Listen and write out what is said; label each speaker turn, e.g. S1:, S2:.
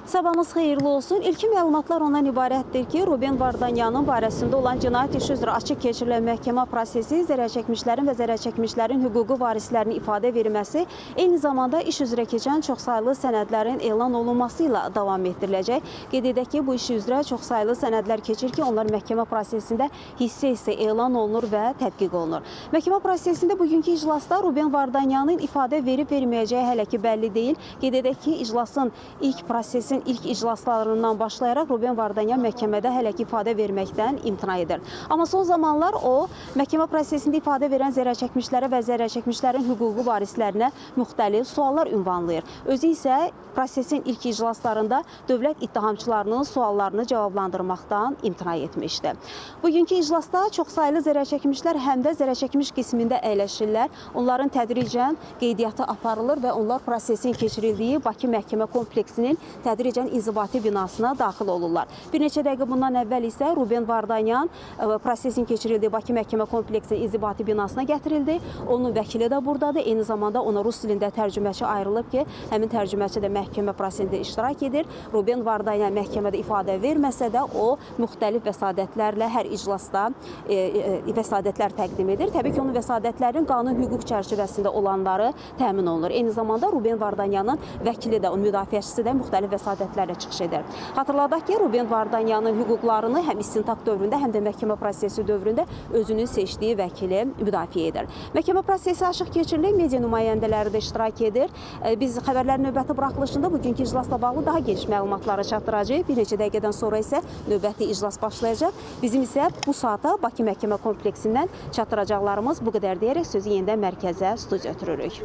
S1: Sabahınız xeyirli olsun. İlkin məlumatlar ondan ibarətdir ki, Ruben Vardanyanın barəsində olan cinayət işi üzrə açıq keçirilən məhkəmə prosesi zərərçəkmişlərin və zərərçəkmişlərin hüquqi varislərinin ifadə verilməsi, eyni zamanda iş üzrə keçən çoxsaylı sənədlərin elan olunması ilə davam etdiriləcək. Qeyd edək ki, bu işi üzrə çoxsaylı sənədlər keçir ki, onlar məhkəmə prosesində hissə-hissə elan olunur və tədqiq olunur. Məhkəmə prosesində bugünkü iclasda Ruben Vardanyanın ifadə verib-verməyəcəyi hələ ki bəlli deyil. Qeyd edək ki, iclasın ilk iclaslarından başlayaraq Ruben Vardanyan məhkəmədə hələ ki ifadə verməkdən imtina edir. Amma son zamanlar o, məhkəmə prosesində ifadə verən zərərçəkmişlərə və zərərçəkmişlərin hüquqi varislərinə müxtəlif suallar ünvanlayır. Özü isə prosesin ilk iclaslarında dövlət ittihamçılarının suallarını cavablandırmaqdan imtina etmişdi. Bugünkü iclasda çoxsaylı zərərçəkmişlər həm də zərərçəkmiş qismində əyləşirlər. Onların tədricən qeydiyyatı aparılır və onlar prosesin keçirildiyi Bakı məhkəmə kompleksinin tədricən inzibati binasına daxil olurlar. Bir neçə dəqiqə bundan əvvəl isə Ruben Vardanyan prosesin keçirildiyi Bakı məhkəmə kompleksinin inzibati binasına gətirildi. Onun vəkili də buradadır. Eyni zamanda ona rus dilində tərcüməçi ayrılıb ki, həmin tərcüməçi də məhkəmə prosesində iştirak edir. Ruben Vardanyan məhkəmədə ifadə verməsə də o müxtəlif vəsadətlərlə hər iclasda vəsadətlər təqdim edir. Təbii ki, onun vəsadətlərin qanun hüquq çərçivəsində olanları təmin olunur. Eyni zamanda Ruben Vardanyanın vəkili də, onun müdafiəçisi də müxtəlif vəsadətlərlə çıxış edir. Xatırladaq ki, Ruben Vardanyanın hüquqlarını həm istintaq dövründə, həm də məhkəmə prosesi dövründə özünün seçdiyi vəkili müdafiə edir. Məhkəmə prosesi açıq keçirilir, media nümayəndələri də iştirak edir. Biz xəbərlərin növbəti buraxılışında bugünkü iclasla bağlı daha geniş məlumatları çatdıracağıq. Bir neçə dəqiqədən sonra isə növbəti iclas başlayacaq. Bizim isə bu saata Bakı məhkəmə kompleksindən çatdıracaqlarımız bu qədər deyərək sözü yenidən mərkəzə studiya ötürürük.